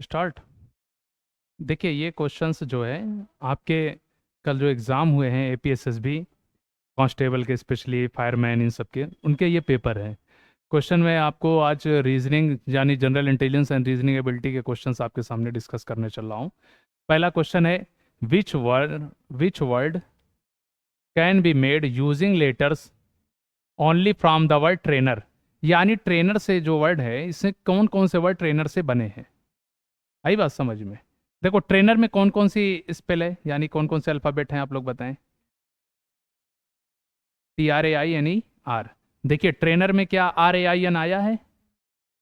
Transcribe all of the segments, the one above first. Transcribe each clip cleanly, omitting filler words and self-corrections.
Start. देखिए ये questions जो है आपके कल जो एग्ज़ाम हुए हैं एपीएसएसबी कांस्टेबल के, स्पेशली फायरमैन, इन सब के, उनके ये पेपर हैं। क्वेश्चन में आपको आज रीजनिंग यानी general intelligence and reasoning ability के क्वेश्चंस आपके सामने डिस्कस करने चल रहा हूँ। पहला क्वेश्चन है, which word can be made using letters only from the word trainer. यानी ट्रेनर से जो वर्ड है, इससे कौन कौन से वर्ड ट्रेनर से बने हैं। आई बात समझ में? देखो ट्रेनर में कौन कौन सी स्पेल है, यानी कौन कौन से अल्फ़ाबेट हैं, आप लोग बताएं। TRAINER। देखिए ट्रेनर में क्या RAIN आया है?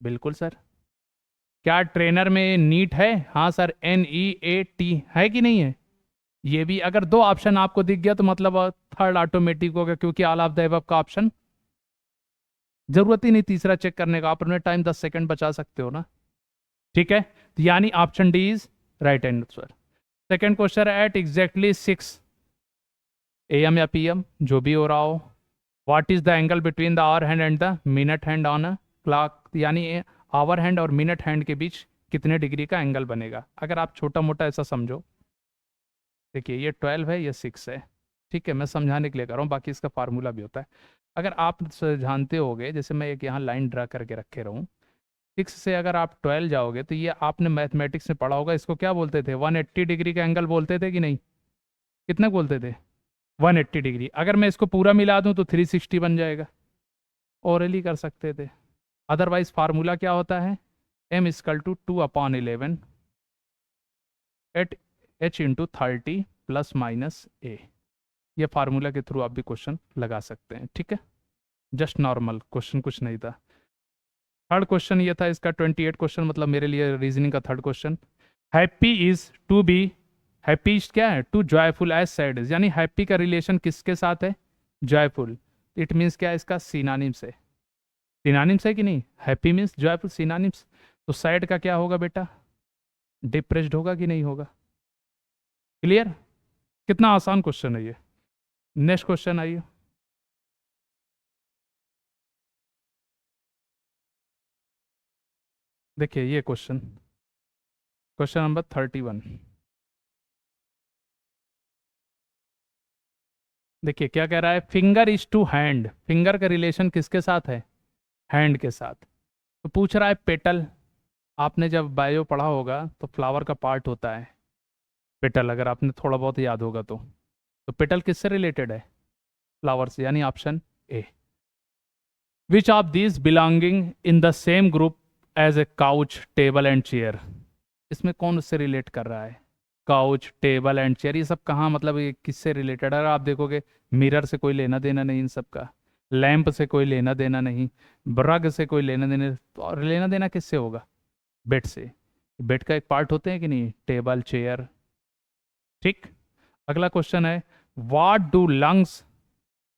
बिल्कुल सर। क्या ट्रेनर में नीट है? हाँ सर, NEAT है कि नहीं है? ये भी अगर दो ऑप्शन आपको दिख गया तो मतलब थर्ड ऑटोमेटिक होगा, क्योंकि ऑल ऑफ द अबव का ऑप्शन जरूरत ही नहीं तीसरा चेक करने का, आप अपने टाइम 10 सेकंड बचा सकते हो ना। ठीक है, तो यानी option D is right answer. Second question, at exactly 6 AM या PM जो भी हो रहा हो, what is the angle between the hour hand and the minute hand on a clock. यानी आवर हैंड और मिनट हैंड के बीच कितने डिग्री का एंगल बनेगा। अगर आप छोटा मोटा ऐसा समझो, देखिए ये 12 है, ये 6 है। ठीक है, मैं समझाने के लिए कर रहा हूँ, बाकी इसका फार्मूला भी होता है। अगर आप जानते होगे, जैसे मैं एक यहाँ लाइन ड्रा करके रखे रहूँ, 6 से अगर आप 12 जाओगे तो ये आपने मैथमेटिक्स में पढ़ा होगा, इसको क्या बोलते थे? 180 डिग्री का एंगल बोलते थे कि नहीं? कितने बोलते थे? 180 डिग्री। अगर मैं इसको पूरा मिला दूं तो 360 बन जाएगा। ओरली कर सकते थे। अदरवाइज फार्मूला क्या होता है? M = 2/11 at H/30 ± A। ये फार्मूला के थ्रू आप भी क्वेश्चन लगा सकते हैं। ठीक है, जस्ट नॉर्मल क्वेश्चन, कुछ नहीं था। थर्ड क्वेश्चन ये था इसका 28 क्वेश्चन, मतलब मेरे लिए रीजनिंग का third question. Happy is to be, happy क्या है? To joyful as sad is. यानी हैप्पी का रिलेशन किसके साथ है? जॉयफुल। इट मीन्स क्या है इसका? सिनोनिम्स है। सिनोनिम्स है कि नहीं? Happy means joyful, synonyms. तो सैड का क्या होगा बेटा? डिप्रेस्ड होगा कि नहीं होगा? क्लियर? कितना आसान क्वेश्चन है ये। नेक्स्ट क्वेश्चन आइए। देखिए ये क्वेश्चन, क्वेश्चन नंबर 31। देखिए क्या कह रहा है, finger is to hand. Finger का रिलेशन किसके साथ है? हैंड के साथ। तो पूछ रहा है पेटल। आपने जब बायो पढ़ा होगा तो फ्लावर का पार्ट होता है पेटल, अगर आपने थोड़ा बहुत याद होगा तो पेटल किससे रिलेटेड है? फ्लावर से, यानी option A. Which of these belonging in the same group as a couch, table and chair. इसमें कौन उससे रिलेट कर रहा है? काउच, टेबल एंड चेयर, ये सब कहाँ, मतलब ये किससे रिलेटेड है? अगर आप देखोगे मिरर से कोई लेना देना नहीं इन सब का, लैंप से कोई लेना देना नहीं, ब्रग से कोई लेना देना, तो और लेना देना किससे होगा? बेड से। बेड का एक पार्ट होते हैं कि नहीं, टेबल चेयर। ठीक। अगला क्वेश्चन है, what do lungs,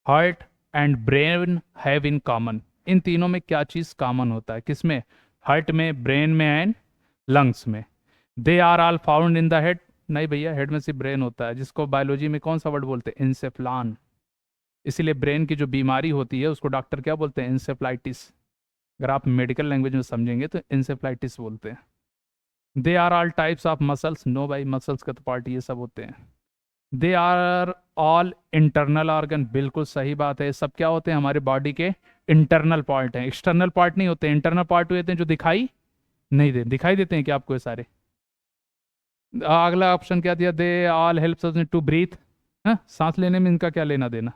heart and brain have in common. इन तीनों में क्या चीज कॉमन होता है? किसमें? हार्ट में, ब्रेन में एंड लंग्स में। They are all found in the head. नहीं भैया, हेड में सिर्फ ब्रेन होता है, जिसको बायोलॉजी में कौन सा वर्ड बोलते हैं? इंसेफ्लान। इसीलिए ब्रेन की जो बीमारी होती है उसको डॉक्टर क्या बोलते हैं? इंसेफ्लाइटिस। अगर आप मेडिकल लैंग्वेज में समझेंगे तो इंसेफ्लाइटिस बोलते हैं। They are all types of muscles. No भाई, मसल्स का तो पार्ट ये सब होते हैं। They are all internal organ. बिल्कुल सही बात है, सब क्या होते हैं? हमारे बॉडी के इंटरनल पार्ट हैं, एक्सटर्नल पार्ट नहीं होते। इंटरनल पार्ट होते हैं जो दिखाई नहीं दे, दिखाई देते हैं क्या आपको ये सारे? अगला ऑप्शन क्या दिया? They all helps us to breathe. सांस लेने में इनका क्या लेना देना?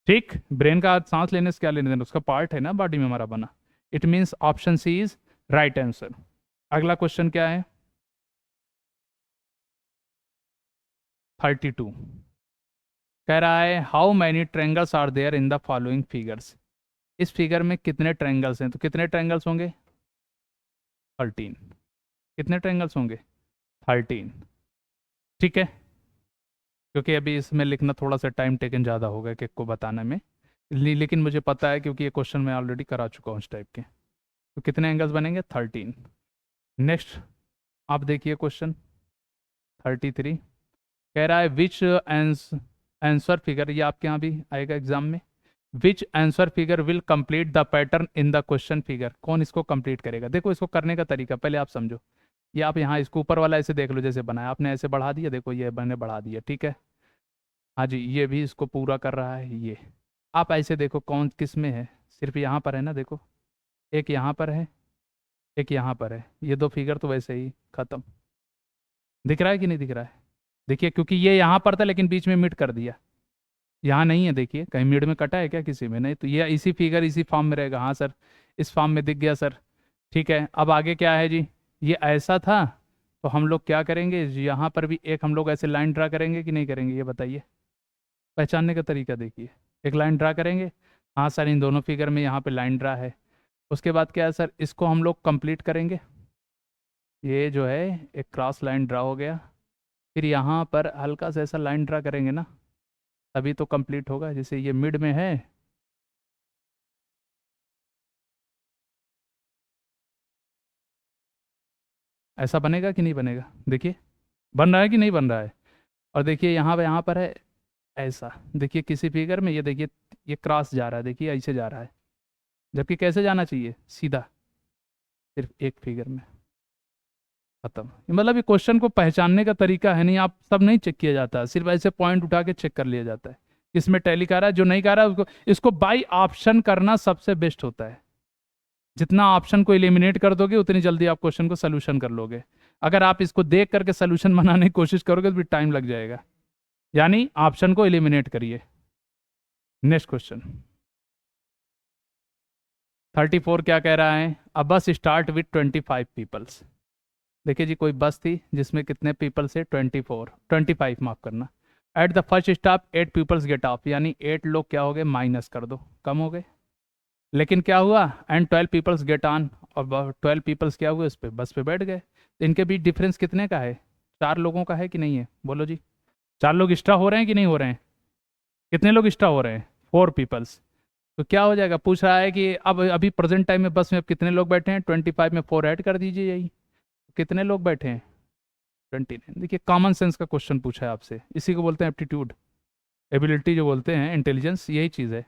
ठीक, ब्रेन का सांस लेने से क्या लेना देना? उसका पार्ट है ना बॉडी में हमारा बना। It means option C is right answer. अगला क्वेश्चन क्या है? 32 कह रहा है, how many triangles are there in the following figures. इस फिगर में कितने ट्रेंगल्स हैं? तो कितने ट्रेंगल्स होंगे? 13। कितने ट्रेंगल्स होंगे? 13। ठीक है, क्योंकि अभी इसमें लिखना थोड़ा सा टाइम टेकन ज़्यादा होगा कि को बताने में, लेकिन मुझे पता है क्योंकि ये क्वेश्चन मैं ऑलरेडी करा चुका हूँ इस टाइप के। तो कितने एंगल्स बनेंगे? 13। नेक्स्ट आप देखिए क्वेश्चन 33। कह रहा है, विच आंसर फिगर, ये आपके यहाँ भी आएगा एग्जाम में। विच answer figure will complete the pattern in the question figure. कौन इसको कंप्लीट करेगा? देखो इसको करने का तरीका पहले आप समझो। ये आप यहाँ इसको ऊपर वाला ऐसे देख लो, जैसे बनाया आपने ऐसे बढ़ा दिया, देखो ये मैंने बढ़ा दिया, ठीक है। हाँ जी, ये भी इसको पूरा कर रहा है ये। आप ऐसे देखो कौन किस में है, सिर्फ यहाँ पर है ना, देखो एक यहाँ पर है, एक यहाँ पर है, ये दो फिगर तो वैसे ही खत्म। दिख रहा है कि नहीं दिख रहा है? देखिए, क्योंकि ये यहाँ पर था लेकिन बीच में मिट कर दिया, यहाँ नहीं है, देखिए कहीं मिड में कटा है क्या किसी में? नहीं, तो ये इसी फिगर इसी फॉर्म में रहेगा। हाँ सर, इस फॉर्म में दिख गया सर। ठीक है, अब आगे क्या है जी, ये ऐसा था, तो हम लोग क्या करेंगे, यहाँ पर भी एक हम लोग ऐसे लाइन ड्रा करेंगे कि नहीं करेंगे, ये बताइए। पहचानने का तरीका देखिए, एक लाइन ड्रा करेंगे। हाँ सर, इन दोनों फिगर में यहाँ पे लाइन ड्रा है। उसके बाद क्या है सर, इसको हम लोग कंप्लीट करेंगे। ये जो है एक क्रॉस लाइन ड्रा हो गया, फिर यहाँ पर हल्का सा ऐसा लाइन ड्रा करेंगे ना, तभी तो कंप्लीट होगा। जैसे ये मिड में है, ऐसा बनेगा कि नहीं बनेगा, देखिए बन रहा है कि नहीं बन रहा है। और देखिए यहाँ पर है ऐसा, देखिए किसी फिगर में ये देखिए, ये क्रॉस जा रहा है, देखिए ऐसे जा रहा है, जबकि कैसे जाना चाहिए, सीधा, सिर्फ एक फिगर में खत्म। ये मतलब ये क्वेश्चन को पहचानने का तरीका है नहीं, आप सब नहीं चेक किया जाता, सिर्फ ऐसे पॉइंट उठा के चेक कर लिया जाता है, किसमें टैली कर रहा है, जो नहीं कर रहा है उसको, इसको बाई ऑप्शन करना सबसे बेस्ट होता है। जितना ऑप्शन को एलिमिनेट कर दोगे उतनी जल्दी आप क्वेश्चन को सोल्यूशन कर लोगे। अगर आप इसको देख करके सोल्यूशन बनाने की कोशिश करोगे तो भी टाइम लग जाएगा। यानी ऑप्शन को एलिमिनेट करिए। नेक्स्ट क्वेश्चन 34 क्या कह रहा है, अ बस स्टार्ट विथ 25 पीपल्स। देखिए जी, कोई बस थी जिसमें कितने पीपल से, 25 माफ करना। At the first stop 8 peoples get off, यानी 8 लोग क्या हो गए, माइनस कर दो, कम हो गए। लेकिन क्या हुआ, एंड 12 पीपल्स गेट ऑन, और 12 पीपल्स क्या हुए, उस पर बस पे बैठ गए। तो इनके बीच डिफरेंस कितने का है, 4 लोगों का है कि नहीं है, बोलो जी। 4 लोग एक्स्ट्रा हो रहे हैं कि नहीं हो रहे हैं? कितने लोग एक्स्ट्रा हो रहे हैं, 4 पीपल्स। तो क्या हो जाएगा, पूछ रहा है कि अब अभी प्रेजेंट टाइम में बस में अब कितने लोग बैठे हैं, 25 में 4 ऐड कर दीजिए, यही कितने लोग बैठे हैं, 29। देखिए कॉमन सेंस का क्वेश्चन पूछा है आपसे, इसी को बोलते हैं एप्टीट्यूड, एबिलिटी जो बोलते हैं, इंटेलिजेंस, यही चीज़ है।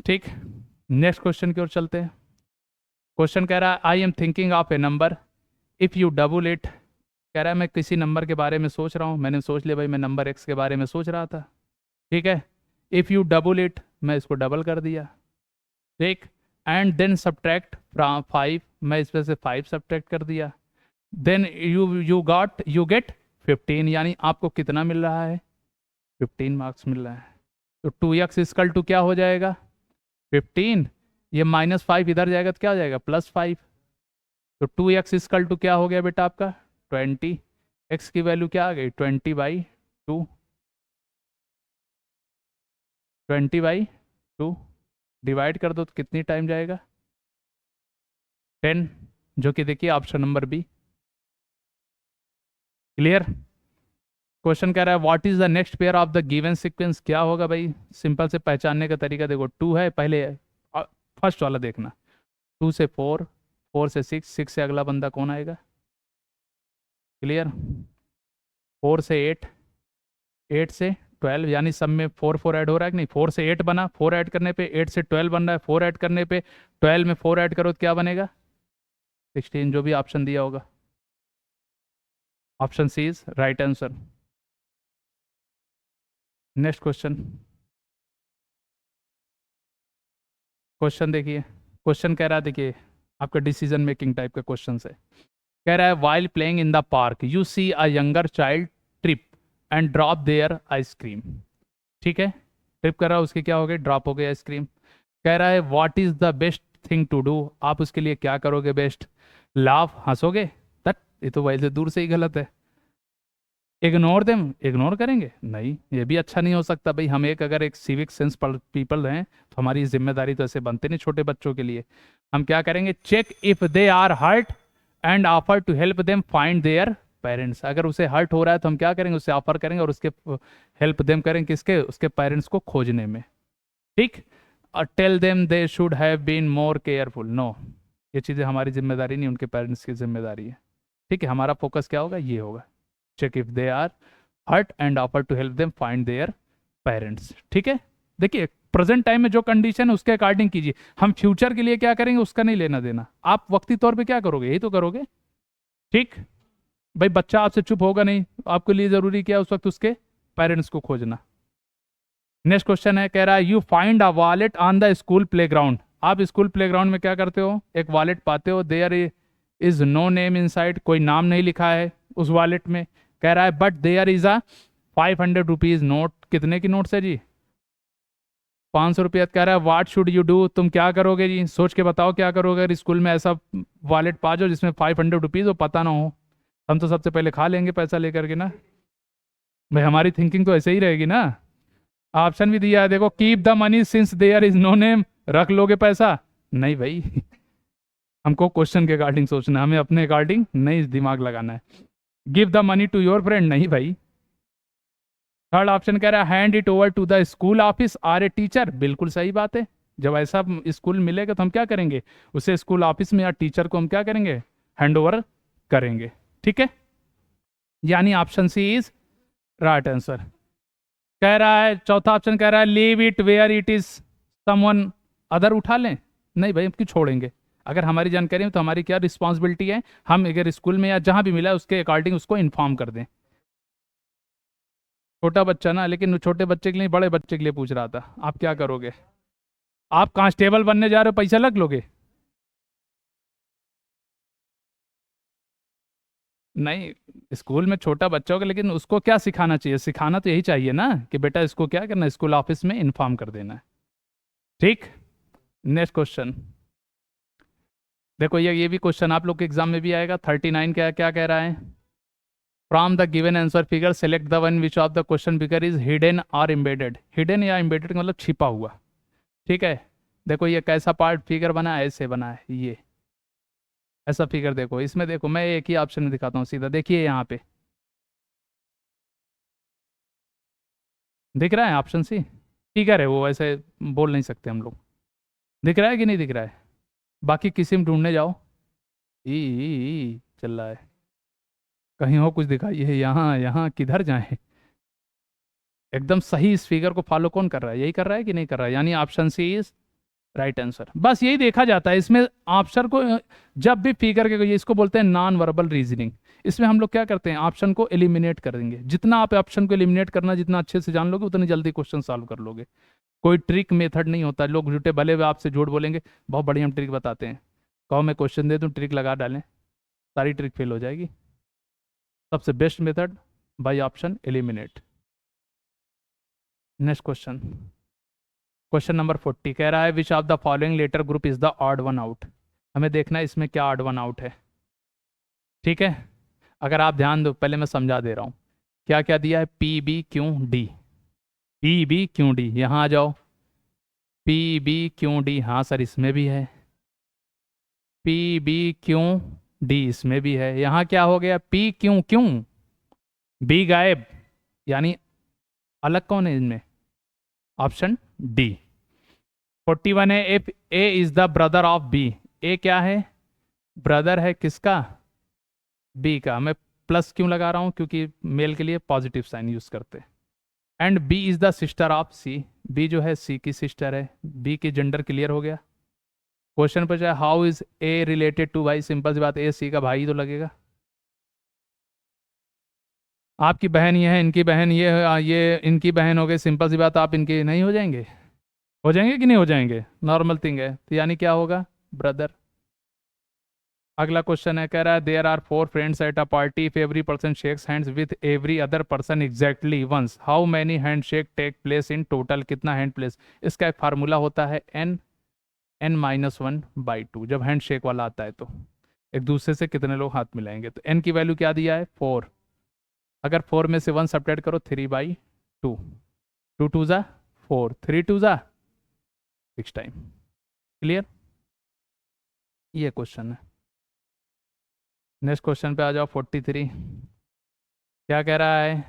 ठीक, नेक्स्ट क्वेश्चन की ओर चलते हैं। क्वेश्चन कह रहा है, I am thinking of A number, if U double it. कह रहा है मैं किसी नंबर के बारे में सोच रहा हूँ, मैंने सोच लिया भाई मैं नंबर एक्स के बारे में सोच रहा था, ठीक है। इफ़ यू डबल इट, मैं इसको डबल कर दिया, ठीक। एंड देन सब्ट्रैक्ट फ्रॉम 5, मैं इसमें से 5 सब्ट्रैक्ट कर दिया। देन यू गेट 15, यानी आपको कितना मिल रहा है, 15 मार्क्स मिल रहा है। तो 2x इक्वल टू क्या हो जाएगा, 15, ये -5 इधर जाएगा तो क्या हो जाएगा, +5। तो 2x इक्वल टू क्या हो गया बेटा आपका, 20। x की वैल्यू क्या आ गई, 20/2, 20/2 डिवाइड कर दो तो कितनी टाइम जाएगा, 10, जो कि देखिए option number B. Clear. Question कह रहा है what is the next pair of the given sequence, क्या होगा भाई, सिंपल से पहचानने का तरीका देखो, 2 है पहले, फर्स्ट वाला देखना, 2 से 4, 4 से 6, 6 से अगला बंदा कौन आएगा, क्लियर। 4 से 8, 8 से 12, यानी सब में 4 4 ऐड हो रहा है कि नहीं, 4 से 8 बना, 4 ऐड करने पे 8 से 12 बन रहा है, 4 ऐड करने पे 12 में 4 ऐड करो तो क्या बनेगा, 16, जो भी ऑप्शन दिया होगा। Option C is right answer. Next question, question देखिए, क्वेश्चन कह रहा है, देखिए आपका डिसीजन मेकिंग टाइप का क्वेश्चन है। कह रहा है while playing in the park you see a younger child trip and drop their ice cream. ठीक है, ट्रिप कर रहा है, उसके क्या हो गए, ड्रॉप हो गए आइसक्रीम। कह रहा है what is the best thing to do, आप उसके लिए क्या करोगे बेस्ट, लाफ, हंसोगे, तट, ये तो वैसे दूर से ही गलत है। इग्नोर देम, इग्नोर करेंगे, नहीं ये भी अच्छा नहीं हो सकता भाई। हम एक अगर एक सिविक सेंस पीपल हैं तो हमारी जिम्मेदारी तो ऐसे बनते नहीं छोटे बच्चों के लिए। हम क्या करेंगे, check if they are hurt and offer to help them find their parents. अगर उसे हर्ट हो रहा है तो हम क्या करेंगे, उसे ऑफर करेंगे और उसके हेल्प देम करेंगे, किसके, उसके पेरेंट्स को खोजने में, ठीक। और tell them they should have been more careful, no, ये चीज़ें हमारी जिम्मेदारी नहीं, उनके पेरेंट्स की जिम्मेदारी है, ठीक है। हमारा फोकस क्या होगा, ये होगा, check if they are hurt and offer to help them find their parents, ठीक है। देखिए प्रेजेंट टाइम में जो कंडीशन है उसके अकॉर्डिंग कीजिए, हम फ्यूचर के लिए क्या करेंगे उसका नहीं लेना देना। आप वक्ती तौर पे क्या करोगे, यही तो करोगे। ठीक भाई, बच्चा आपसे चुप होगा नहीं, आपके लिए जरूरी क्या है उस वक्त उसके पेरेंट्स को खोजना। नेक्स्ट क्वेश्चन है, कह रहा है you find a wallet on the school playground. आप स्कूल प्लेग्राउंड में क्या करते हो, एक वॉलेट पाते हो, there is no name inside, कोई नाम नहीं लिखा है उस वॉलेट में। कह रहा है but there is a 500 rupees note. कितने की नोट है जी, 500 रुपया। कह रहा है व्हाट शुड यू डू, तुम क्या करोगे जी, सोच के बताओ क्या करोगे अगर स्कूल में ऐसा वॉलेट पा जाओ जिसमें 500 रुपीज हो, पता ना हो। हम तो सबसे पहले खा लेंगे पैसा लेकर के ना भाई, हमारी थिंकिंग तो ऐसे ही रहेगी ना। ऑप्शन भी दिया है देखो, keep the money since there is no name, रख लोगे पैसा, नहीं भाई हमको क्वेश्चन के अकॉर्डिंग सोचना है, हमें अपने अकॉर्डिंग नहीं दिमाग लगाना है। Give the money to your friend, नहीं भाई। थर्ड ऑप्शन कह रहा है hand it over to the school office or a teacher, बिल्कुल सही बात है। जब ऐसा स्कूल मिलेगा तो हम क्या करेंगे, उसे स्कूल ऑफिस में या टीचर को हम क्या करेंगे, हैंड ओवर करेंगे। ठीक है, यानी option C is right answer. कह रहा है चौथा ऑप्शन कह रहा है leave it where it is someone other, उठा लें, नहीं भाई हम क्यों छोड़ेंगे। अगर हमारी जानकारी में तो हमारी क्या रिस्पॉन्सिबिलिटी है, हम अगर स्कूल में या जहां भी मिला है उसके अकॉर्डिंग उसको इन्फॉर्म कर दें। छोटा बच्चा ना, लेकिन छोटे बच्चे के लिए, बड़े बच्चे के लिए पूछ रहा था, आप क्या करोगे। आप कांस्टेबल बनने जा रहे हो, पैसा लग लोगे। नहीं, स्कूल में छोटा बच्चा होगा, लेकिन उसको क्या सिखाना चाहिए, सिखाना तो यही चाहिए ना कि बेटा इसको क्या करना है, स्कूल ऑफिस में इन्फॉर्म कर देना है। ठीक, नेक्स्ट क्वेश्चन देखो, ये भी क्वेश्चन आप लोग के एग्जाम में भी आएगा। 39 क्या क्या कह रहा है, from the given answer figure select the one which of the question figure is hidden और एम्बेडेड। हिडन या एम्बेडेड मतलब छिपा हुआ। ठीक है, देखो ये कैसा पार्ट फिगर बना है, ऐसे बना है ये ऐसा फिगर। देखो इसमें, देखो मैं एक ही ऑप्शन में दिखाता हूँ सीधा, देखिए यहाँ पे दिख रहा है ऑप्शन सी, फिगर है वो, ऐसे बोल नहीं सकते हम लोग। दिख रहा है कि नहीं दिख रहा है, बाकी किसी में ढूंढने जाओ, चल रहा है, कहीं हो कुछ दिखाइए, यहाँ यहाँ किधर जाए। एकदम सही इस फिगर को फॉलो कौन कर रहा है, यही कर रहा है कि नहीं कर रहा है, यानी option C is right answer. बस यही देखा जाता है इसमें ऑप्शन को, जब भी फिगर के, ये इसको बोलते हैं नॉन वर्बल रीजनिंग। इसमें हम लोग क्या करते हैं, ऑप्शन को एलिमिनेट कर देंगे। जितना आप ऑप्शन को एलिमिनेट करना जितना अच्छे से जान लोगे उतनी जल्दी क्वेश्चन सॉल्व कर लोगे। कोई ट्रिक मेथड नहीं होता, लोग झूठे भले हुए आपसे झूठ बोलेंगे, बहुत बढ़िया हम ट्रिक बताते हैं, कहो मैं क्वेश्चन दे दूँ ट्रिक लगा डालें, सारी ट्रिक फेल हो जाएगी। सबसे best method by option eliminate. Next question, question number 40 कह रहा है which of the following letter group is the odd one out. हमें देखना है इसमें क्या ऑड वन आउट है। ठीक है, अगर आप ध्यान दो, पहले मैं समझा दे रहा हूं क्या क्या दिया है, P B Q D, P B Q D, यहां आ जाओ, पी बी क्यू डी, हाँ सर इसमें भी है, पी बी क्यू डी इसमें भी है, यहां क्या हो गया, पी क्यू क्यू, बी गायब, यानी अलग कौन है इनमें, ऑप्शन डी। 41 है if A is the brother of B. A क्या है, ब्रदर है किसका, बी का। मैं प्लस क्यों लगा रहा हूं, क्योंकि मेल के लिए पॉजिटिव साइन यूज करते हैं। And B is the sister of C, B जो है सी की सिस्टर है, बी की जेंडर क्लियर हो गया। क्वेश्चन पूछा है how is A related to, भाई सिंपल सी बात, ए सी का भाई तो लगेगा। आपकी बहन ये है, इनकी बहन ये इनकी बहन हो गई, सिंपल सी बात, आप इनके नहीं हो जाएंगे, हो जाएंगे कि नहीं हो जाएंगे, नॉर्मल थिंग है, तो यानी क्या होगा, ब्रदर। अगला क्वेश्चन है, कह रहा है there are 4 friends at a party, if every person shakes hands with every other person exactly once, how many hand shake take place in total, कितना हैंड प्लेस। इसका एक फार्मूला होता है n-1/2, जब हैंड शेक वाला आता है तो एक दूसरे से कितने लोग हाथ मिलाएंगे, तो n की वैल्यू क्या दिया है 4, अगर 4 में से 1 सब्ट्रैक्ट करो 3/2, 2 2 ज़ा 4, 3 2 ज़ा 6 टाइम। क्लियर, ये क्वेश्चन है। नेक्स्ट क्वेश्चन पे आ जाओ, 43 क्या कह रहा है,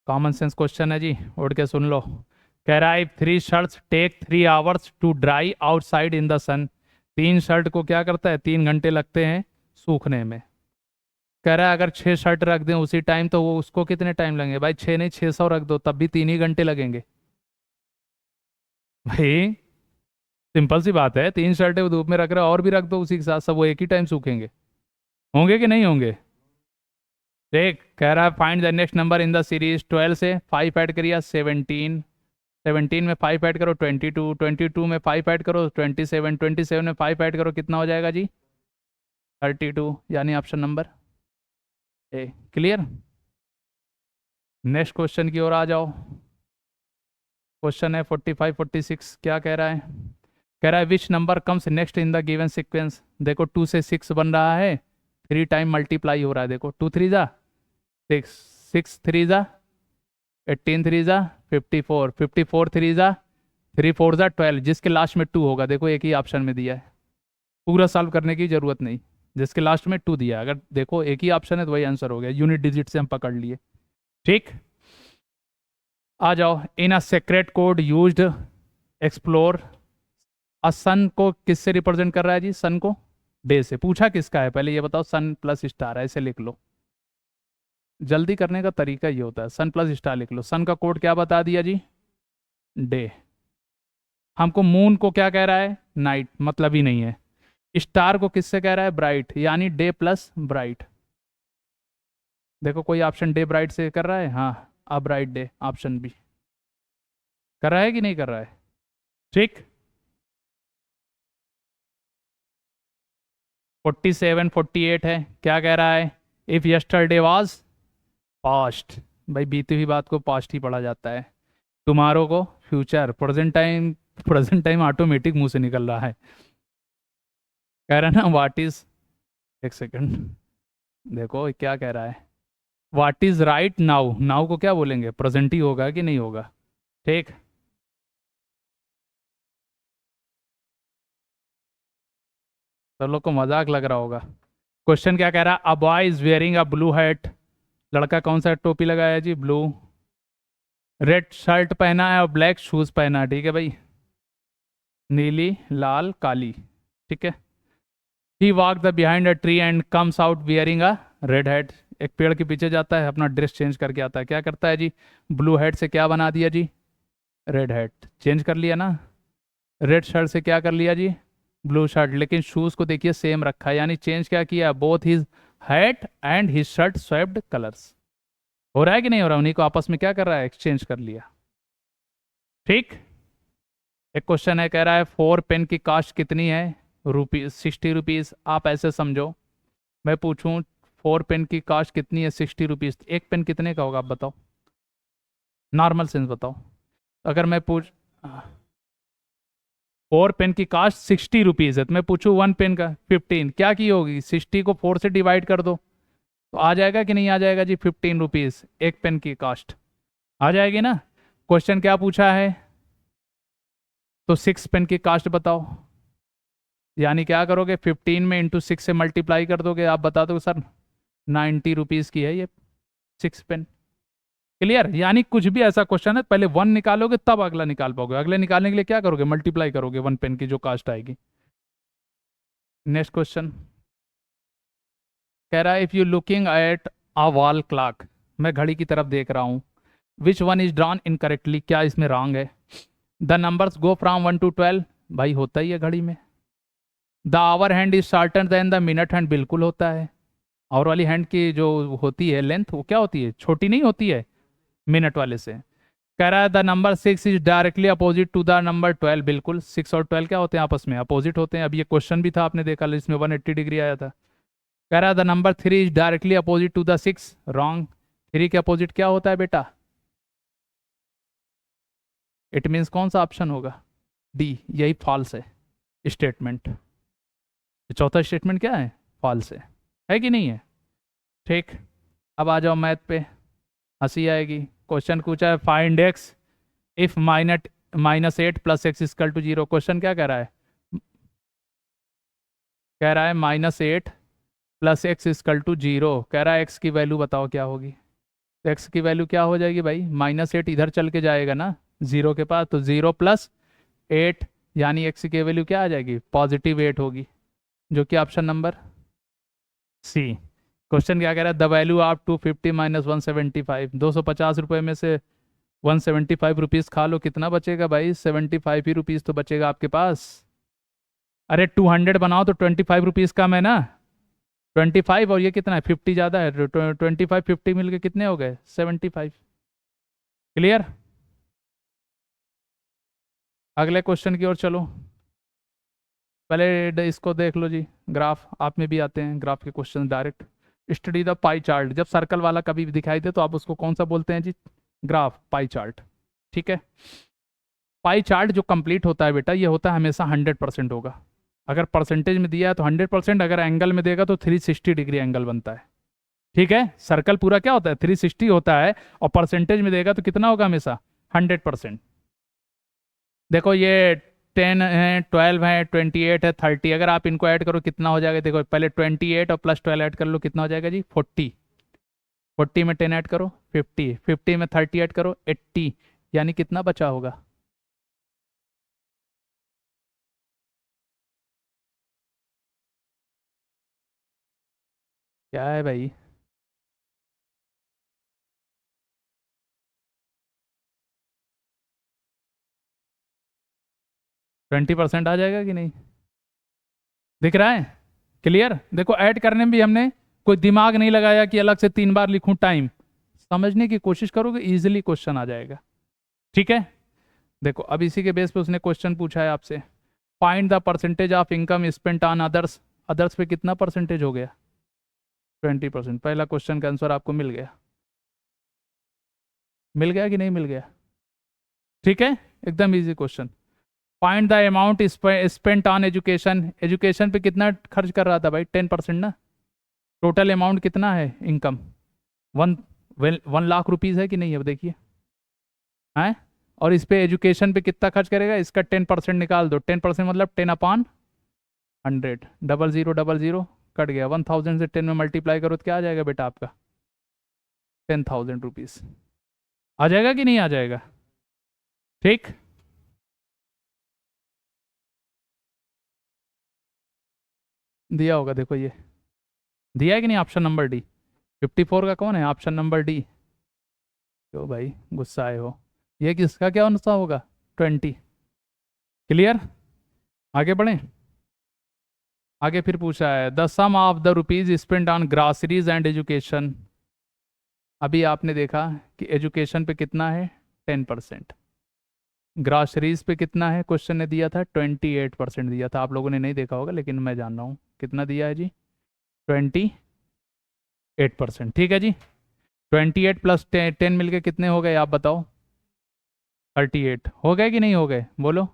कॉमन सेंस क्वेश्चन है जी, उठ के सुन लो। कह रहा है 3 shirts take 3 hours to dry outside in the sun, 3 shirt को क्या करता है, 3 घंटे लगते हैं सूखने में। कह रहा है अगर 6 शर्ट रख दें उसी टाइम तो वो उसको कितने टाइम लगेंगे भाई? 6 नहीं 600 रख दो तब भी 3 ही घंटे लगेंगे भाई। सिंपल सी बात है, 3 शर्टें वो धूप में रख रहा है और भी रख दो उसी के साथ, सब वो एक ही टाइम सूखेंगे। होंगे कि नहीं होंगे? देख कह रहा है find the next number in the series. 12 से 5 ऐड करिए 17, 17 में 5 ऐड करो 22, 22 में 5 ऐड करो 27, 27 में 5 ऐड करो कितना हो जाएगा जी? 32, यानी option number A. Clear? Next question की ओर आ जाओ। क्वेश्चन है 45 46, क्या कह रहा है? कह रहा है which number comes next in the given sequence. देखो 2 से 6 बन रहा है, 3 टाइम मल्टीप्लाई हो रहा है। देखो 2 3 जा 6, 6 3 जा 18, 3 जा 54, 54 3 जा 3 4 जा 12, जिसके लास्ट में 2 होगा। देखो एक ही ऑप्शन में दिया है, पूरा सॉल्व करने की जरूरत नहीं, जिसके लास्ट में 2 दिया है। अगर देखो एक ही ऑप्शन है तो वही आंसर हो गया, यूनिट डिजिट से हम पकड़ लिए। ठीक, आ जाओ। In a secret code used explore a sun को किससे रिप्रेजेंट कर रहा है जी? सन को डे से। पूछा किसका है पहले ये बताओ? सन प्लस स्टार, ऐसे लिख लो। जल्दी करने का तरीका ये होता है, सन प्लस स्टार लिख लो। सन का कोड क्या बता दिया जी? डे। हमको मून को क्या कह रहा है? नाइट, मतलब ही नहीं है। स्टार को किससे कह रहा है? ब्राइट, यानी डे प्लस ब्राइट। देखो कोई ऑप्शन डे ब्राइट से कर रहा है? हाँ, अब ब्राइट डे ऑप्शन बी कर रहा है कि नहीं कर रहा है? ठीक। 47 48 है, क्या कह रहा है? If yesterday was past. भाई बीती हुई बात को पास्ट ही पढ़ा जाता है, टुमारो को फ्यूचर, प्रेजेंट टाइम ऑटोमेटिक मुंह से निकल रहा है। कह रहा है ना व्हाट इज, एक सेकंड देखो क्या कह रहा है। What is right now, now को क्या बोलेंगे? प्रेजेंट ही होगा कि नहीं होगा? ठीक, सब लोग को मजाक लग रहा होगा। क्वेश्चन क्या कह रहा है? A boy is wearing a blue hat. लड़का कौन सा टोपी लगाया है जी? ब्लू। रेड शर्ट पहना है और ब्लैक शूज पहना है, ठीक है भाई। नीली लाल काली, ठीक है। He walk the behind a tree and comes out wearing a red hat. एक पेड़ के पीछे जाता है, अपना ड्रेस चेंज करके आता है। क्या करता है जी? ब्लू हैट से क्या बना दिया जी? Red hat. चेंज कर लिया ना। रेड शर्ट से क्या कर लिया जी? Blue shirt. लेकिन शूज को देखिए सेम रखा है, यानी चेंज क्या किया? Both his hat and his shirt swapped colours. हो रहा है कि नहीं हो रहा? उन्हीं को आपस में क्या कर रहा है? एक्सचेंज कर लिया। ठीक। एक क्वेश्चन है, कह रहा है 4 पेन की कास्ट कितनी है? Rupees 60 rupees. आप ऐसे समझो, मैं पूछूं 4 पेन की कास्ट कितनी है? 60 रुपीज। एक पेन कितने का होगा आप बताओ? नॉर्मल सेंस बताओ। अगर मैं पूछ 4 पेन की कास्ट 60 रुपीज है, तो मैं पूछूं 1 पेन का 15, क्या की होगी? 60 को 4 से डिवाइड कर दो तो आ जाएगा कि नहीं आ जाएगा जी? 15 रुपीज एक पेन की कास्ट आ जाएगी ना। क्वेश्चन क्या पूछा है? तो 6 पेन की कास्ट बताओ, यानी क्या करोगे? 15 में इंटू 6 से मल्टीप्लाई कर दोगे। आप बता दो सर 90 रुपीज की है ये 6 पेन। क्लियर? यानी कुछ भी ऐसा क्वेश्चन है, पहले 1 निकालोगे तब अगला निकाल पाओगे। अगले निकालने के लिए क्या करोगे? मल्टीप्लाई करोगे 1 पेन की जो कास्ट आएगी। नेक्स्ट क्वेश्चन कह रहा है if you looking at a wall clock. मैं घड़ी की तरफ देख रहा हूँ। Which one is drawn incorrectly, क्या इसमें रॉन्ग है? The numbers go from 1 to 12। भाई होता ही है घड़ी में। The hour hand is shorter than the minute hand, बिल्कुल होता है। आवर वाली हैंड की जो होती है लेंथ, वो क्या होती है? छोटी नहीं होती है मिनट वाले से। कह रहा है the number 6 is directly opposite to the number 12। बिल्कुल, 6 और 12 क्या होते हैं? आपस में अपोजिट होते हैं। अब ये क्वेश्चन भी था, आपने देखा इसमें 180 डिग्री आया था। कह रहा है the number 3 is directly opposite to the 6। Wrong. 3 के अपोजिट क्या होता है बेटा? इट मीन्स कौन सा ऑप्शन होगा? डी, यही फॉल्स है स्टेटमेंट। चौथा स्टेटमेंट क्या है? फॉल्स है कि नहीं है? ठीक। अब आ जाओ मैथ पे, हंसी आएगी। क्वेश्चन पूछा है find X if -8 plus X equal to 0। Question क्या कह रहा है? कह रहा है -8 प्लस एक्स इक्वल टू 0। कह रहा है एक्स की वैल्यू बताओ क्या होगी? तो एक्स की वैल्यू क्या हो जाएगी भाई? -8 इधर चल के जाएगा ना 0 के पास, तो 0 + 8, यानी एक्स की वैल्यू क्या आ जाएगी? +8 होगी, जो कि ऑप्शन नंबर सी। क्वेश्चन क्या कह रहा है, द वैल्यू ऑफ 250 माइनस 175, 250 रुपये में से 175 रुपीज़ खा लो, कितना बचेगा भाई? 75 ही रुपीज़ तो बचेगा आपके पास। अरे 200 बनाओ तो 25 रुपीज़ कम है ना, 25 और ये कितना है 50 ज़्यादा है, 25 50 मिलके कितने हो गए 75। क्लियर? अगले क्वेश्चन की ओर चलो। पहले इसको देख लो जी, ग्राफ आप में भी आते हैं ग्राफ के question direct. Study the pie chart, जब सर्कल वाला कभी भी दिखाई दे तो आप उसको कौन सा बोलते हैं जी? Graph, pie chart. ठीक है, पाई चार्ट जो कंप्लीट होता है बेटा, ये होता है हमेशा 100% होगा। अगर परसेंटेज में दिया है तो 100%, अगर एंगल में देगा तो 360 डिग्री एंगल बनता है। ठीक है, सर्कल पूरा क्या होता है 360 होता है, और परसेंटेज में देगा तो कितना होगा हमेशा 100%। देखो ये 10 है, 12 है, 28 है, 30, अगर आप इनको ऐड करो कितना हो जाएगा? देखो पहले 28 और प्लस 12 ऐड कर लो, कितना हो जाएगा जी 40। 40 में 10 ऐड करो 50, 50 में 30 ऐड करो 80, यानी कितना बचा होगा? क्या है भाई? 20% आ जाएगा कि नहीं? दिख रहा है? क्लियर? देखो ऐड करने में भी हमने कोई दिमाग नहीं लगाया कि अलग से 3 बार लिखूं, टाइम समझने की कोशिश करोगे इजीली क्वेश्चन आ जाएगा। ठीक है, देखो अब इसी के बेस पे उसने क्वेश्चन पूछा है आपसे, find the percentage of income spent on others. Others पे कितना परसेंटेज हो गया? 20%। पहला क्वेश्चन का आंसर आपको मिल गया। मिल गया कि नहीं मिल गया? ठीक है, एकदम easy question. Find the amount spent on education, education पे कितना खर्च कर रहा था भाई? 10% ना। टोटल अमाउंट कितना है इनकम? वन 1 लाख रुपीज़ है कि नहीं है, अब देखिए है। और इस पे एजुकेशन पे कितना खर्च करेगा, इसका 10% निकाल दो, 10% मतलब 10/100, 0000 कट गया, 1000 से 10 में मल्टीप्लाई करो तो क्या आ जाएगा बेटा आपका? 10,000 रुपीज़ आ जाएगा कि नहीं आ जाएगा? ठीक, दिया होगा देखो, ये दिया है कि नहीं? Option number D. 54 का कौन है? Option number D. क्यों भाई गुस्सा आए हो? ये किसका क्या आंसर होगा? 20। क्लियर? आगे बढ़ें। आगे फिर पूछा है, the sum of the rupees spend on groceries and education. अभी आपने देखा कि एजुकेशन पे कितना है 10%, ग्रासरीज पे कितना है क्वेश्चन ने दिया था 28% दिया था। आप लोगों ने नहीं देखा होगा लेकिन मैं जान रहा हूँ कितना दिया है जी, 28%। ठीक है जी, 28 प्लस 10 मिलके कितने हो गए आप बताओ? 38 हो गए कि नहीं हो गए? बोलो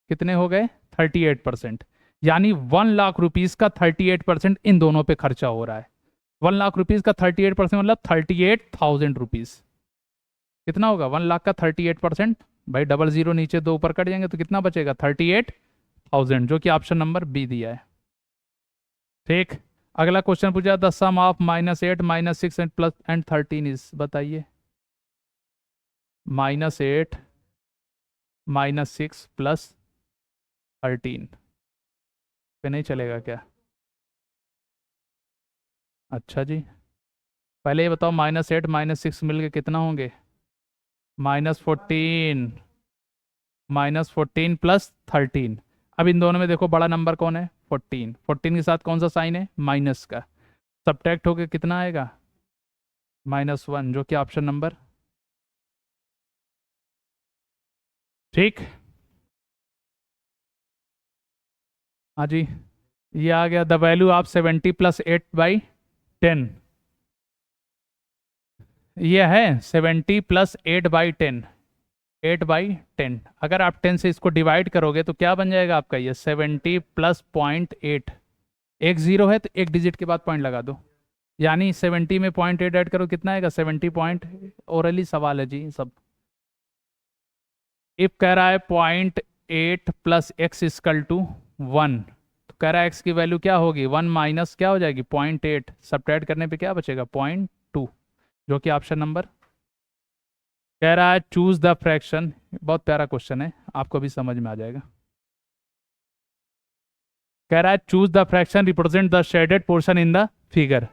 कितने हो गए? 38%। यानी 1 लाख रुपीज का 38% इन दोनों पे खर्चा हो रहा है। 1 लाख रुपीज का 38% मतलब 38,000 रुपीज। कितना होगा 1 लाख का 38%? भाई डबल जीरो नीचे दो ऊपर कट जाएंगे तो कितना बचेगा? 38,000, जो कि ऑप्शन नंबर बी दिया है। ठीक, अगला क्वेश्चन पूछा, the sum of -8 -6 and plus and 13 is, बताइए। -8 -6 प्लस 13 पे नहीं चलेगा क्या? अच्छा जी, पहले ये बताओ -8 -6 मिलके कितना होंगे? -14, -14 प्लस 13। अब इन दोनों में देखो बड़ा नंबर कौन है? 14। 14 के साथ कौन सा साइन है? माइनस का। सब्ट्रैक्ट होके कितना आएगा? -1, जो कि ऑप्शन नंबर। ठीक, हाँ जी, ये आ गया, द वैल्यू ऑफ 70 प्लस 8/10। ये है 70 प्लस 8/10, 8/10। अगर आप 10 से इसको डिवाइड करोगे तो क्या बन जाएगा आपका? ये 70 प्लस 0.8। एक जीरो है तो एक डिजिट के बाद पॉइंट लगा दो, यानी 70 में 0.8 ऐड करो कितना आएगा? 70 पॉइंट। ओरली सवाल है जी सब। इफ कह रहा है 0.8 प्लस एक्स इजकल टू 1, तो कह रहा है एक्स की वैल्यू क्या होगी? 1 माइनस क्या हो जाएगी? 0.8, सब्ट्रैक्ट करने पे क्या बचेगा? 0.2, जो कि ऑप्शन नंबर। कह रहा है चूज द फ्रैक्शन, बहुत प्यारा क्वेश्चन है, आपको भी समझ में आ जाएगा। कह रहा है choose the fraction represent the shaded portion in the figure.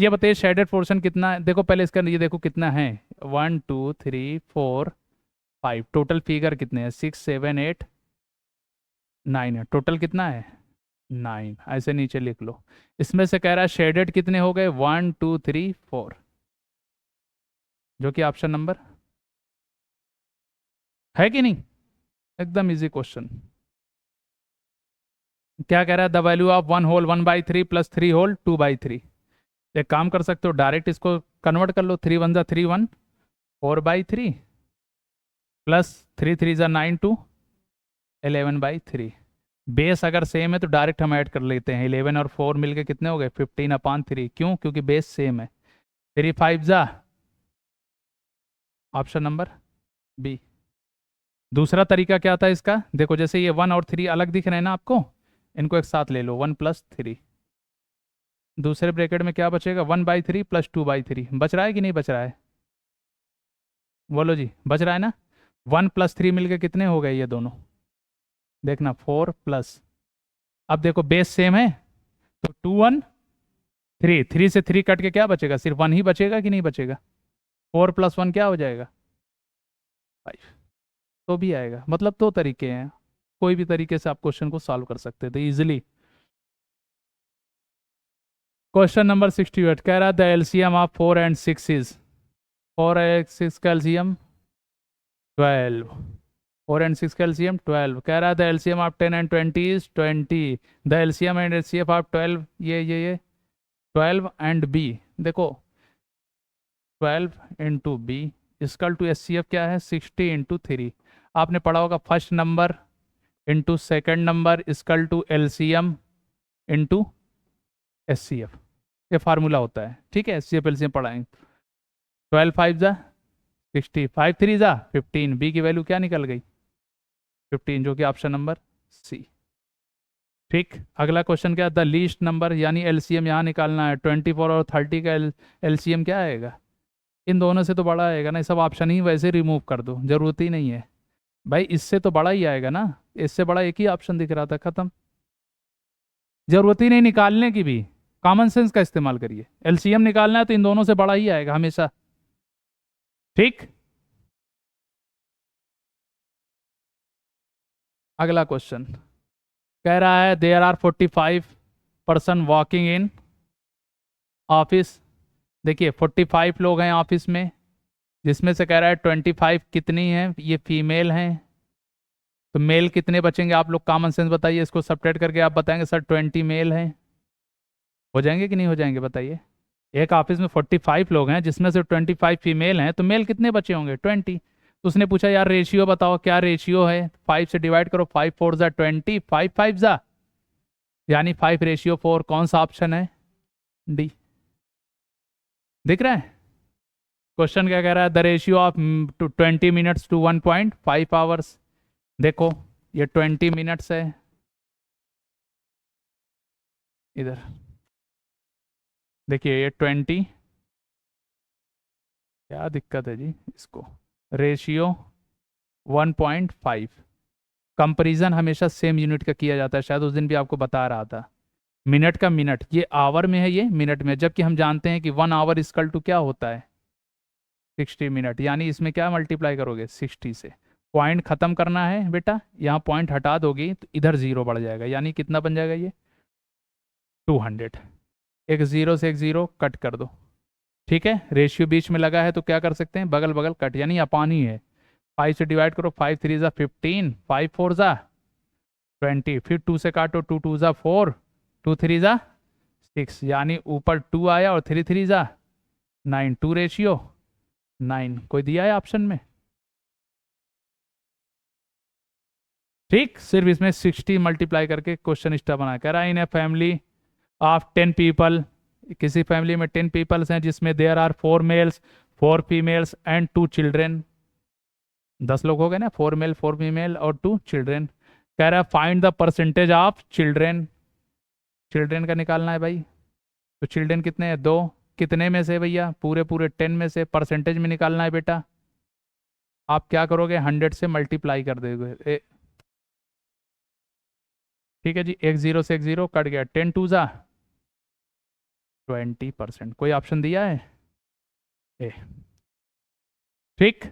ये बताइए शेडेड पोर्शन कितना है। देखो पहले इसका ये देखो कितना है, 1 2 3 4 5, टोटल फिगर कितने हैं, 6 7 8 9 है, टोटल कितना है 9, ऐसे नीचे लिख लो। इसमें से कह रहा है शेडेड कितने हो गए, 1 2 3 4, जो कि ऑप्शन नंबर है कि नहीं, एकदम इजी क्वेश्चन। क्या कह रहा है, the value of 1 whole 1/3 plus 3 whole 2/3। एक काम कर सकते हो, डायरेक्ट इसको कन्वर्ट कर लो, 3 1 = 3 1, 4/3 प्लस 3 3 9 2 11/3। बेस अगर सेम है तो डायरेक्ट हम ऐड कर लेते हैं, 11 और 4 मिलके कितने हो गए, 15/3। क्यों, क्योंकि बेस सेम है। 3 5 जा, ऑप्शन नंबर बी। दूसरा तरीका क्या था इसका, देखो जैसे ये 1 और 3 अलग दिख रहे हैं ना आपको, इनको एक साथ ले लो, 1 + 3। दूसरे ब्रैकेट में क्या बचेगा, 1/3 प्लस 2/3। बच रहा है कि नहीं बच रहा है, बोलो जी, बच रहा है ना। 1 + 3 मिलके कितने हो गए ये दोनों, देखना 4 प्लस, अब देखो बेस सेम है तो 2 1 3, 3 से 3 कट के क्या बचेगा, सिर्फ 1 ही बचेगा कि नहीं बचेगा। 4 + 1 क्या हो जाएगा, 5। तो भी आएगा, मतलब दो तरीके हैं, कोई भी तरीके से आप क्वेश्चन को सॉल्व कर सकते थे इजिली। क्वेश्चन नंबर 68 कह रहा है the LCM of 4 and 6 is, 4 और 6 का एलसीएम 12, 4 and 6 का एलसीएम 12। कह रहा है the LCM of 10 and 20 is 20, the LCM and HCF of 12, ये 12 एंड बी। देखो 12 into B equal to HCF क्या है, 60 × 3। आपने पढ़ा होगा first number into second number equal to LCM into HCF, ये फार्मूला होता है, ठीक है। एचसीएफ एलसीएम पढ़ाएंगे। 12 5 जा 60, 5 3 जा 15, बी की वैल्यू क्या निकल गई 15, जो कि ऑप्शन नंबर सी। ठीक, अगला क्वेश्चन क्या, द लीस्ट नंबर यानी एलसीएम यहाँ निकालना है, 24 और 30 का एलसीएम क्या आएगा, इन दोनों से तो बड़ा आएगा ना, ये सब ऑप्शन ही वैसे रिमूव कर दो, जरूरत ही नहीं है भाई, इससे तो बड़ा ही आएगा ना, इससे बड़ा एक ही ऑप्शन दिख रहा था, खत्म, जरूरत ही नहीं निकालने की भी, कॉमन सेंस का इस्तेमाल करिए। एलसीएम निकालना है तो इन दोनों से बड़ा ही आएगा हमेशा, ठीक। अगला क्वेश्चन कह रहा है there are 45 person walking in office. देखिए 45 लोग हैं ऑफिस में, जिसमें से कह रहा है 25 कितनी हैं, ये फीमेल हैं, तो मेल कितने बचेंगे, आप लोग कॉमन सेंस बताइए, इसको सब्ट्रैक्ट करके आप बताएंगे सर 20 मेल हैं, हो जाएंगे कि नहीं हो जाएंगे बताइए। एक ऑफिस में 45 लोग हैं जिसमें से 25 फीमेल हैं, तो मेल कितने बचे होंगे 20। तो उसने पूछा यार रेशियो बताओ, क्या रेशियो है, 5 से डिवाइड करो, 5 4 जा 20, 5 5 जा, यानी 5:4, कौन सा ऑप्शन है, डी। दिख रहा है क्वेश्चन क्या कह रहा है, the ratio of 20 minutes to 1.5 hours. देखो ये 20 मिनट्स है, इधर देखिए ये 20, क्या दिक्कत है जी इसको, रेशियो 1.5, कंपेरिजन हमेशा सेम यूनिट का किया जाता है, शायद उस दिन भी आपको बता रहा था। मिनट का मिनट, ये आवर में है, ये मिनट में, जबकि हम जानते हैं कि 1 आवर इक्वल टू क्या होता है 60 मिनट, यानी इसमें क्या मल्टीप्लाई करोगे 60 से। पॉइंट खत्म करना है बेटा, यहाँ पॉइंट हटा दोगी तो इधर जीरो बढ़ जाएगा, यानी कितना बन जाएगा ये 200। एक जीरो से एक जीरो कट कर दो, ठीक है। रेशियो बीच में लगा है तो क्या कर सकते हैं, बगल बगल कट, यानी अपान ही है। 5 से डिवाइड करो, 5 3 जा 15, 5 4 जा 20, फिर 2 से काटो, 2 2 जा 4, 2 3 जा 6, यानी ऊपर 2 आया और 3 3 जा 9, 2 रेशियो 9, कोई दिया है ऑप्शन में, ठीक। सिर्फ इसमें 60 मल्टीप्लाई करके क्वेश्चन स्टार बना, कह रहा है in a family of 10 people, किसी फैमिली में 10 पीपल्स हैं जिसमें there are 4 males 4 females and 2 children, 10 लोग हो गए ना, 4 मेल 4 फीमेल और 2 चिल्ड्रेन। कह रहा है find the percentage of children, children का निकालना है भाई, तो चिल्ड्रेन कितने हैं 2, कितने में से भैया, पूरे पूरे 10 में से, परसेंटेज में निकालना है बेटा। आप क्या करोगे 100 से मल्टीप्लाई कर दोगे, ठीक है जी, एक जीरो से एक जीरो कट गया, 10 2 जा 20%। कोई ऑप्शन दिया है? ए, ठीक।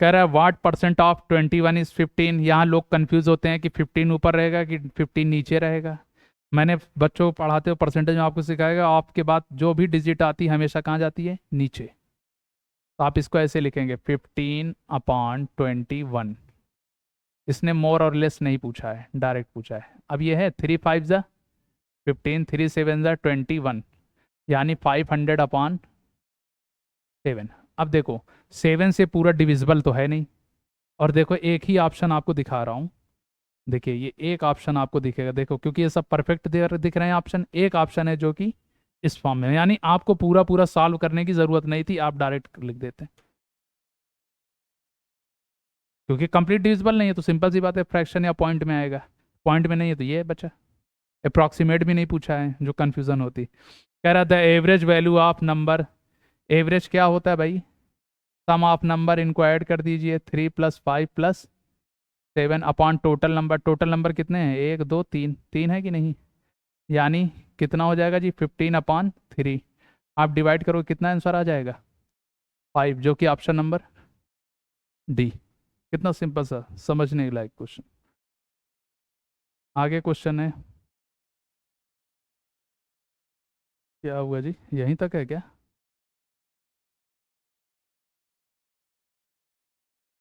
कह रहा है व्हाट परसेंट ऑफ 21 इज 15। यहाँ लोग कंफ्यूज होते हैं कि 15 ऊपर रहेगा कि 15 नीचे रहेगा। मैंने बच्चों को पढ़ाते हुए परसेंटेज में आपको सिखाएगा, आपके बाद जो भी डिजिट आती है हमेशा कहाँ जाती है? नीचे। तो आप इसको ऐसे लिखेंगे 15/21। इसने मोर और लेस नहीं पूछा है, डायरेक्ट पूछा है। अब ये है 3 5 ज़ा 15, 3 7 ज़ा 21, यानी 500/7। अब देखो 7 से पूरा डिविजिबल तो है नहीं, और देखो एक ही ऑप्शन आपको दिखा रहा हूँ। देखिए ये एक ऑप्शन आपको दिखेगा, देखो क्योंकि ये सब परफेक्ट दिख रहे हैं ऑप्शन। एक ऑप्शन है जो कि इस फॉर्म में, यानी आपको पूरा पूरा सॉल्व करने की जरूरत नहीं थी, आप डायरेक्ट लिख देते हैं। क्योंकि कंप्लीट डिविजिबल नहीं है तो सिंपल सी बात है, फ्रैक्शन या पॉइंट में आएगा। पॉइंट में नहीं है तो ये बचा। अप्रॉक्सीमेट भी नहीं पूछा है, जो कंफ्यूजन होती। कह रहा था average value of number. Average क्या होता है भाई? सम ऑफ नंबर, इनको ऐड कर दीजिए, 3 + 5 + 7 upon total number. Total number कितने हैं? 1 2 3, 3 है कि नहीं? यानी कितना हो जाएगा जी? 15/3। आप डिवाइड करो, कितना आंसर आ जाएगा? 5, जो कि ऑप्शन नंबर डी। कितना सिंपल सा, समझने लायक क्वेश्चन। आगे क्वेश्चन है, क्या हुआ जी? यहीं तक है क्या?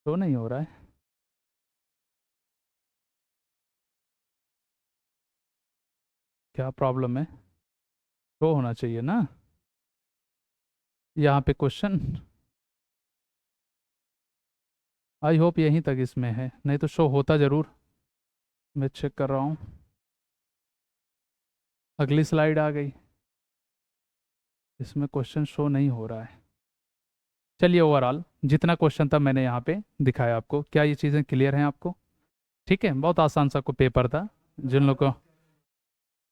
तो नहीं हो रहा है, क्या प्रॉब्लम है? तो होना चाहिए ना यहाँ पे क्वेश्चन। आई होप यहीं तक इसमें है, नहीं तो शो होता ज़रूर। मैं चेक कर रहा हूँ। अगली स्लाइड आ गई, इसमें क्वेश्चन शो नहीं हो रहा है। चलिए ओवरऑल जितना क्वेश्चन था मैंने यहाँ पे दिखाया आपको। क्या ये चीज़ें क्लियर हैं आपको? ठीक है, बहुत आसान सा को पेपर था जिन लोग को।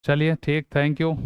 चलिए ठीक, थैंक यू।